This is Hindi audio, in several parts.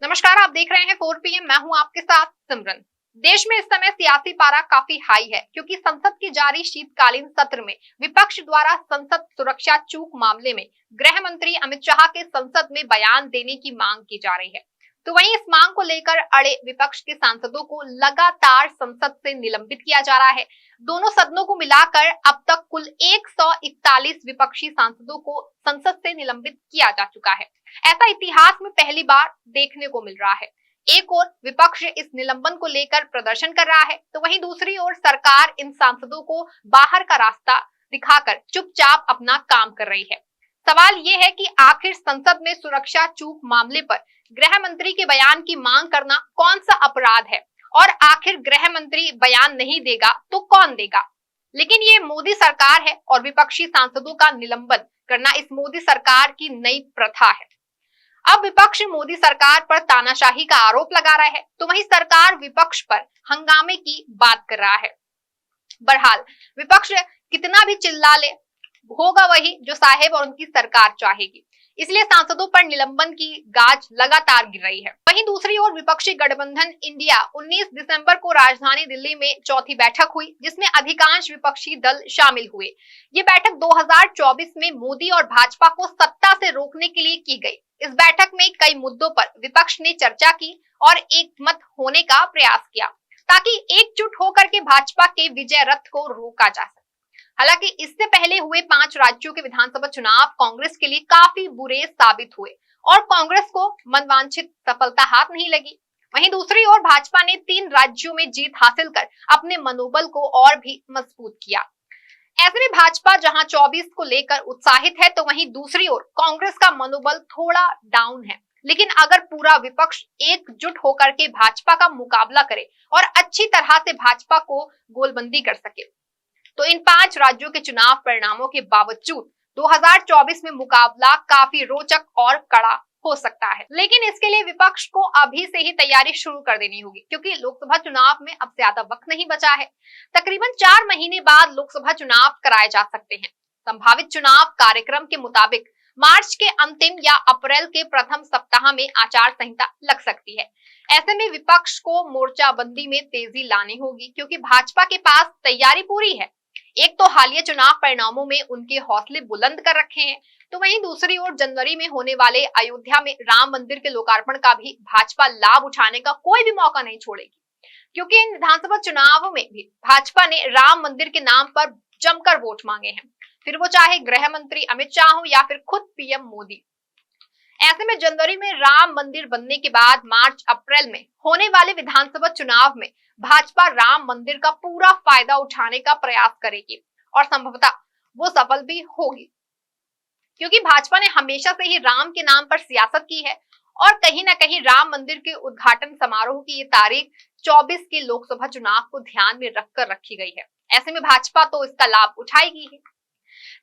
नमस्कार, आप देख रहे हैं 4 PM। मैं हूं आपके साथ सिमरन। देश में इस समय सियासी पारा काफी हाई है क्योंकि संसद की जारी शीतकालीन सत्र में विपक्ष द्वारा संसद सुरक्षा चूक मामले में गृह मंत्री अमित शाह के संसद में बयान देने की मांग की जा रही है। तो वहीं इस मांग को लेकर अड़े विपक्ष के सांसदों को लगातार संसद से निलंबित किया जा रहा है। दोनों सदनों को मिलाकर अब तक कुल 141 विपक्षी सांसदों को संसद से निलंबित किया जा चुका है। ऐसा इतिहास में पहली बार देखने को मिल रहा है। एक ओर विपक्ष इस निलंबन को लेकर प्रदर्शन कर रहा है, तो वहीं दूसरी ओर सरकार इन सांसदों को बाहर का रास्ता दिखाकर चुपचाप अपना काम कर रही है। सवाल ये है कि आखिर संसद में सुरक्षा चूक मामले पर गृह मंत्री के बयान की मांग करना कौन सा अपराध है, और आखिर गृह मंत्री बयान नहीं देगा तो कौन देगा। लेकिन ये मोदी सरकार है और विपक्षी सांसदों का निलंबन करना इस मोदी सरकार की नई प्रथा है। अब विपक्ष मोदी सरकार पर तानाशाही का आरोप लगा रहा है, तो वहीं सरकार विपक्ष पर हंगामे की बात कर रहा है। बहरहाल विपक्ष कितना भी चिल्ला ले, होगा वही जो साहेब और उनकी सरकार चाहेगी। इसलिए सांसदों पर निलंबन की गाज लगातार गिर रही है। वहीं दूसरी ओर विपक्षी गठबंधन इंडिया 19 दिसंबर को राजधानी दिल्ली में चौथी बैठक हुई, जिसमें अधिकांश विपक्षी दल शामिल हुए। ये बैठक 2024 में मोदी और भाजपा को सत्ता से रोकने के लिए की गई। इस बैठक में कई मुद्दों पर विपक्ष ने चर्चा की और एकमत होने का प्रयास किया ताकि एकजुट होकर के भाजपा के विजय रथ को रोका जा सके। हालांकि इससे पहले हुए 5 राज्यों के विधानसभा चुनाव कांग्रेस के लिए काफी बुरे साबित हुए और कांग्रेस को मनवांछित सफलता हाथ नहीं लगी। वहीं दूसरी ओर भाजपा ने 3 राज्यों में जीत हासिल कर अपने मनोबल को और भी मजबूत किया। ऐसे में भाजपा जहां 24 को लेकर उत्साहित है, तो वहीं दूसरी ओर कांग्रेस का मनोबल थोड़ा डाउन है। लेकिन अगर पूरा विपक्ष एकजुट होकर के भाजपा का मुकाबला करे और अच्छी तरह से भाजपा को गोलबंदी कर सके, तो इन 5 राज्यों के चुनाव परिणामों के बावजूद 2024 में मुकाबला काफी रोचक और कड़ा हो सकता है। लेकिन इसके लिए विपक्ष को अभी से ही तैयारी शुरू कर देनी होगी, क्योंकि लोकसभा चुनाव में अब ज्यादा वक्त नहीं बचा है। तकरीबन 4 महीने बाद लोकसभा चुनाव कराए जा सकते हैं। संभावित चुनाव कार्यक्रम के मुताबिक मार्च के अंतिम या अप्रैल के प्रथम सप्ताह में आचार संहिता लग सकती है। ऐसे में विपक्ष को मोर्चाबंदी में तेजी लानी होगी, क्योंकि भाजपा के पास तैयारी पूरी है। एक तो हालिया चुनाव परिणामों में उनके हौसले बुलंद कर रखे हैं, तो वहीं दूसरी ओर जनवरी में होने वाले अयोध्या में राम मंदिर के लोकार्पण का भी भाजपा लाभ उठाने का कोई भी मौका नहीं छोड़ेगी, क्योंकि इन विधानसभा चुनावों में भी भाजपा ने राम मंदिर के नाम पर जमकर वोट मांगे हैं, फिर वो चाहे गृह मंत्री अमित शाह हो या फिर खुद पीएम मोदी। ऐसे में जनवरी में राम मंदिर बनने के बाद मार्च अप्रैल में होने वाले विधानसभा चुनाव में भाजपा राम मंदिर का पूरा फायदा उठाने का प्रयास करेगी और संभवतः वो सफल भी होगी, क्योंकि भाजपा ने हमेशा से ही राम के नाम पर सियासत की है और कहीं ना कहीं राम मंदिर के उद्घाटन समारोह की ये तारीख 24 के लोकसभा चुनाव को ध्यान में रखकर रखी गई है। ऐसे में भाजपा तो इसका लाभ उठाएगी ही।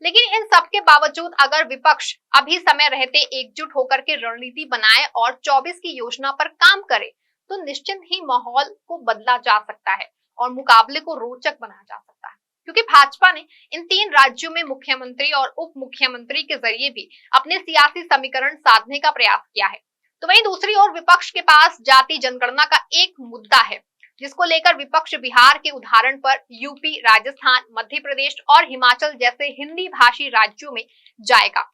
लेकिन इन सब के बावजूद अगर विपक्ष अभी समय रहते एकजुट होकर के रणनीति बनाए और 24 की योजना पर काम करे, तो निश्चित ही माहौल को बदला जा सकता है और मुकाबले को रोचक बनाया जा सकता है, क्योंकि भाजपा ने इन 3 राज्यों में मुख्यमंत्री और उप मुख्यमंत्री के जरिए भी अपने सियासी समीकरण साधने का प्रयास किया है। तो वहीं दूसरी ओर विपक्ष के पास जाति जनगणना का एक मुद्दा है, जिसको लेकर विपक्ष बिहार के उदाहरण पर यूपी, राजस्थान, मध्य प्रदेश और हिमाचल जैसे हिंदी भाषी राज्यों में जाएगा।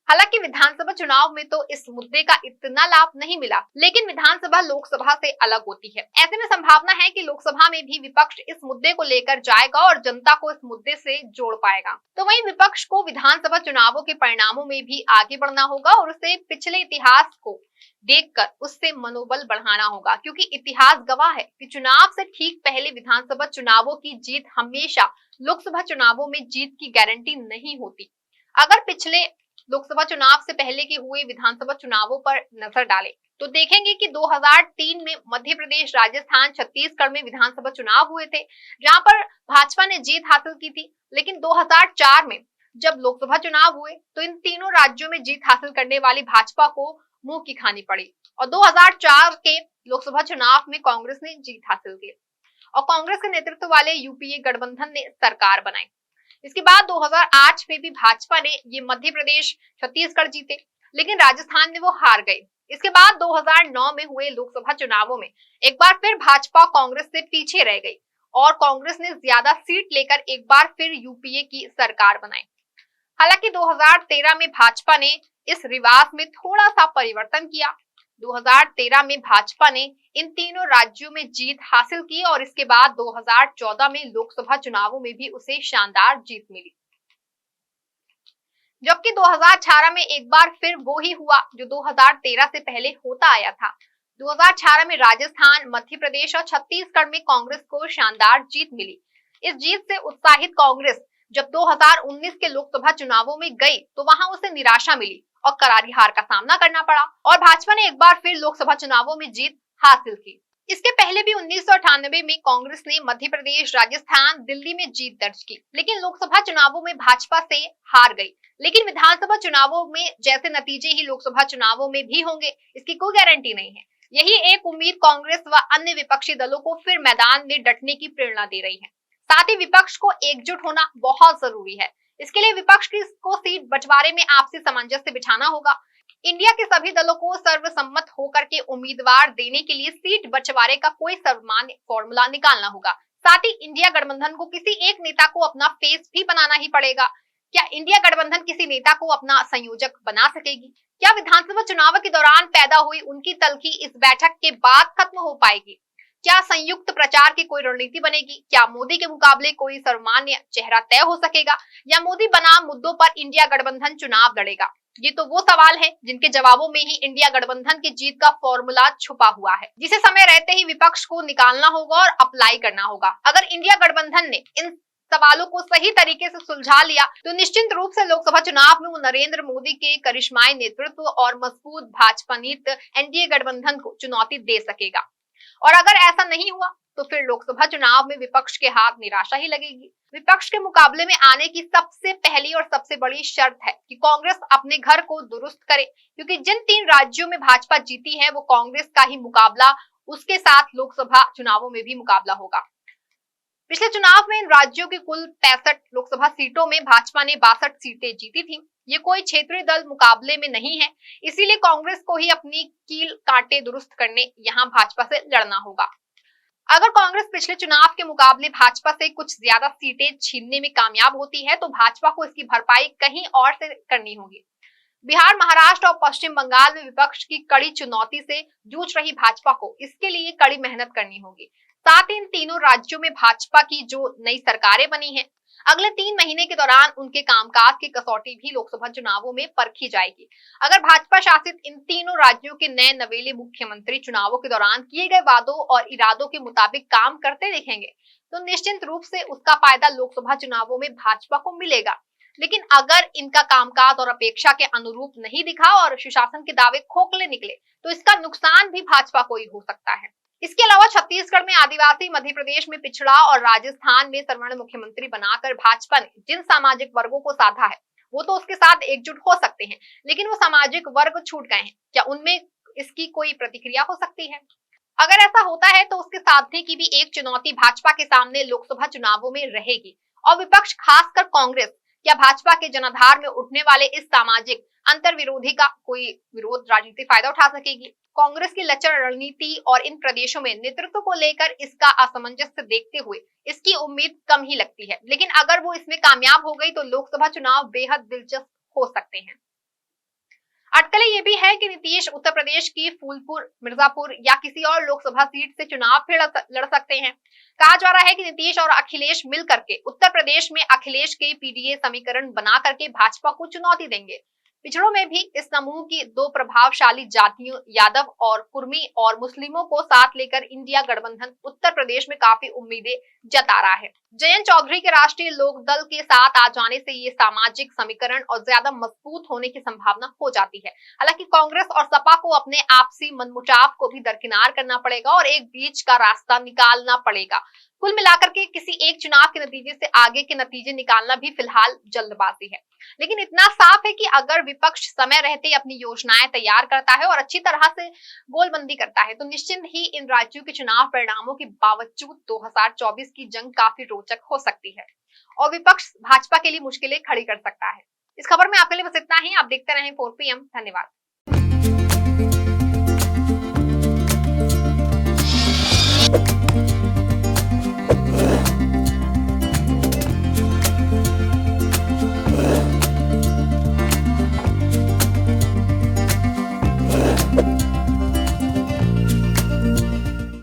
हालांकि विधानसभा चुनाव में तो इस मुद्दे का इतना लाभ नहीं मिला, लेकिन विधानसभा लोकसभा से अलग होती है। ऐसे में संभावना है कि लोकसभा में भी विपक्ष इस मुद्दे को लेकर जाएगा और जनता को इस मुद्दे से जोड़ पाएगा। तो वहीं विपक्ष को विधानसभा चुनावों के परिणामों में भी आगे बढ़ना होगा और उसे पिछले इतिहास को देखकर उससे मनोबल बढ़ाना होगा, क्योंकि इतिहास गवाह है कि चुनाव से ठीक पहले विधानसभा चुनावों की जीत हमेशा लोकसभा चुनावों में जीत की गारंटी नहीं होती। अगर पिछले लोकसभा चुनाव से पहले के हुए विधानसभा चुनावों पर नजर डालें, तो देखेंगे कि 2003 में मध्य प्रदेश, राजस्थान, छत्तीसगढ़ में विधानसभा चुनाव हुए थे, जहां पर भाजपा ने जीत हासिल की थी। लेकिन 2004 में जब लोकसभा चुनाव हुए, तो इन तीनों राज्यों में जीत हासिल करने वाली भाजपा को मुंह की खानी पड़ी और 2004 के लोकसभा चुनाव में कांग्रेस ने जीत हासिल की और कांग्रेस के नेतृत्व वाले यूपीए गठबंधन ने सरकार बनाई। इसके बाद 2008 में भी भाजपा ने ये मध्य प्रदेश, छत्तीसगढ़ जीते, लेकिन राजस्थान में वो हार गए। इसके बाद 2009 में हुए लोकसभा चुनावों में एक बार फिर भाजपा कांग्रेस से पीछे रह गई और कांग्रेस ने ज्यादा सीट लेकर एक बार फिर यूपीए की सरकार बनाई। हालांकि 2013 में भाजपा ने इस रिवाज में थोड़ा सा परिवर्तन किया। 2013 में भाजपा ने इन तीनों राज्यों में जीत हासिल की और इसके बाद 2014 में लोकसभा चुनावों में भी उसे शानदार जीत मिली। जबकि 2018 में एक बार फिर वो ही हुआ जो 2013 से पहले होता आया था। 2018 में राजस्थान, मध्य प्रदेश और छत्तीसगढ़ में कांग्रेस को शानदार जीत मिली। इस जीत से उत्साहित कांग्रेस जब 2019 के लोकसभा चुनावों में गई तो वहां उसे निराशा मिली और करारी हार का सामना करना पड़ा और भाजपा ने एक बार फिर लोकसभा चुनावों में जीत हासिल की। इसके पहले भी 1998 में कांग्रेस ने मध्य प्रदेश, राजस्थान, दिल्ली में जीत दर्ज की, लेकिन लोकसभा चुनावों में भाजपा से हार गई। लेकिन विधानसभा चुनावों में जैसे नतीजे ही लोकसभा चुनावों में भी होंगे, इसकी कोई गारंटी नहीं है। यही एक उम्मीद कांग्रेस व अन्य विपक्षी दलों को फिर मैदान में डटने की प्रेरणा दे रही है। साथ ही विपक्ष को एकजुट होना बहुत जरूरी है। इसके लिए विपक्ष को सीट बंटवारे में आपसी सामंजस्य बिठाना होगा। इंडिया के सभी दलों को सर्वसम्मत होकर के उम्मीदवार देने के लिए सीट बंटवारे का कोई सर्वमान्य फॉर्मूला निकालना होगा। साथ ही इंडिया गठबंधन को किसी एक नेता को अपना फेस भी बनाना ही पड़ेगा। क्या इंडिया गठबंधन किसी नेता को अपना संयोजक बना सकेगी? क्या विधानसभा चुनाव के दौरान पैदा हुई उनकी तल्खी इस बैठक के बाद खत्म हो पाएगी? क्या संयुक्त प्रचार की कोई रणनीति बनेगी? क्या मोदी के मुकाबले कोई सर्वमान्य चेहरा तय हो सकेगा या मोदी बनाम मुद्दों पर इंडिया गठबंधन चुनाव लड़ेगा? ये तो वो सवाल है जिनके जवाबों में ही इंडिया गठबंधन की जीत का फॉर्मूला छुपा हुआ है, जिसे समय रहते ही विपक्ष को निकालना होगा और अप्लाई करना होगा। अगर इंडिया गठबंधन ने इन सवालों को सही तरीके से सुलझा लिया तो निश्चित रूप से लोकसभा चुनाव में वो नरेंद्र मोदी के करिश्माई नेतृत्व और मजबूत भाजपा नीत एनडीए गठबंधन को चुनौती दे सकेगा। और अगर ऐसा नहीं हुआ तो फिर लोकसभा चुनाव में विपक्ष के हाथ निराशा ही लगेगी। विपक्ष के मुकाबले में आने की सबसे पहली और सबसे बड़ी शर्त है कि कांग्रेस अपने घर को दुरुस्त करे, क्योंकि जिन 3 राज्यों में भाजपा जीती है वो कांग्रेस का ही मुकाबला उसके साथ लोकसभा चुनावों में भी मुकाबला होगा। पिछले चुनाव में इन राज्यों की कुल 65 लोकसभा सीटों में भाजपा ने 62 सीटें जीती थी। ये कोई क्षेत्रीय दल मुकाबले में नहीं है, इसीलिए कांग्रेस को ही अपनी कील कांटे दुरुस्त करने यहाँ भाजपा से लड़ना होगा। अगर कांग्रेस पिछले चुनाव के मुकाबले भाजपा से कुछ ज्यादा सीटें छीनने में कामयाब होती है तो भाजपा को इसकी भरपाई कहीं और से करनी होगी। बिहार, महाराष्ट्र और पश्चिम बंगाल में विपक्ष की कड़ी चुनौती से जूझ रही भाजपा को इसके लिए कड़ी मेहनत करनी होगी। साथ ही इन तीनों राज्यों में भाजपा की जो नई सरकारें बनी हैं, अगले 3 महीने के दौरान उनके कामकाज की कसौटी भी लोकसभा चुनावों में परखी जाएगी। अगर भाजपा शासित इन तीनों राज्यों के नए नवेले मुख्यमंत्री चुनावों के दौरान किए गए वादों और इरादों के मुताबिक काम करते दिखेंगे तो निश्चित रूप से उसका फायदा लोकसभा चुनावों में भाजपा को मिलेगा। लेकिन अगर इनका कामकाज और अपेक्षा के अनुरूप नहीं दिखा और सुशासन के दावे खोखले निकले तो इसका नुकसान भी भाजपा को ही हो सकता है। इसके अलावा छत्तीसगढ़ में आदिवासी, मध्य प्रदेश में पिछड़ा और राजस्थान में सवर्ण मुख्यमंत्री बनाकर भाजपा ने जिन सामाजिक वर्गों को साधा है वो तो उसके साथ एकजुट हो सकते हैं, लेकिन वो सामाजिक वर्ग छूट गए हैं। क्या उनमें इसकी कोई प्रतिक्रिया हो सकती है? अगर ऐसा होता है तो उसके साधने की भी एक चुनौती भाजपा के सामने लोकसभा चुनावों में रहेगी और विपक्ष खासकर कांग्रेस क्या भाजपा के जनाधार में उठने वाले इस सामाजिक अंतर विरोधी का कोई विरोध राजनीतिक फायदा उठा सकेगी? कांग्रेस की लचर रणनीति और इन प्रदेशों में नेतृत्व को लेकर इसका असमंजस्य देखते हुए इसकी उम्मीद कम ही लगती है, लेकिन अगर वो इसमें कामयाब हो गई तो लोकसभा चुनाव बेहद दिलचस्प हो सकते हैं। अटकलें ये भी है कि नीतीश उत्तर प्रदेश की फूलपुर, मिर्जापुर या किसी और लोकसभा सीट से चुनाव फिर लड़ सकते हैं। कहा जा रहा है कि नीतीश और अखिलेश मिल करके उत्तर प्रदेश में अखिलेश के पीडीए समीकरण बना करके भाजपा को चुनौती देंगे। पिछड़ों में भी इस समूह की 2 प्रभावशाली जातियों यादव और कुर्मी और मुस्लिमों को साथ लेकर इंडिया गठबंधन उत्तर प्रदेश में काफी उम्मीदें जता रहा है। जयंत चौधरी के राष्ट्रीय लोक दल के साथ आ जाने से ये सामाजिक समीकरण और ज्यादा मजबूत होने की संभावना हो जाती है। हालांकि कांग्रेस और सपा को अपने आपसी मनमुटाव को भी दरकिनार करना पड़ेगा और एक बीच का रास्ता निकालना पड़ेगा। कुल मिलाकर के किसी एक चुनाव के नतीजे से आगे के नतीजे निकालना भी फिलहाल जल्दबाजी है, लेकिन इतना साफ है कि अगर विपक्ष समय रहते अपनी योजनाएं तैयार करता है और अच्छी तरह से गोलबंदी करता है तो निश्चित ही इन राज्यों के चुनाव परिणामों के बावजूद 2024 की जंग काफी रोचक हो सकती है और विपक्ष भाजपा के लिए मुश्किलें खड़ी कर सकता है। इस खबर में आपके लिए बस इतना ही। आप देखते रहें 4PM। धन्यवाद।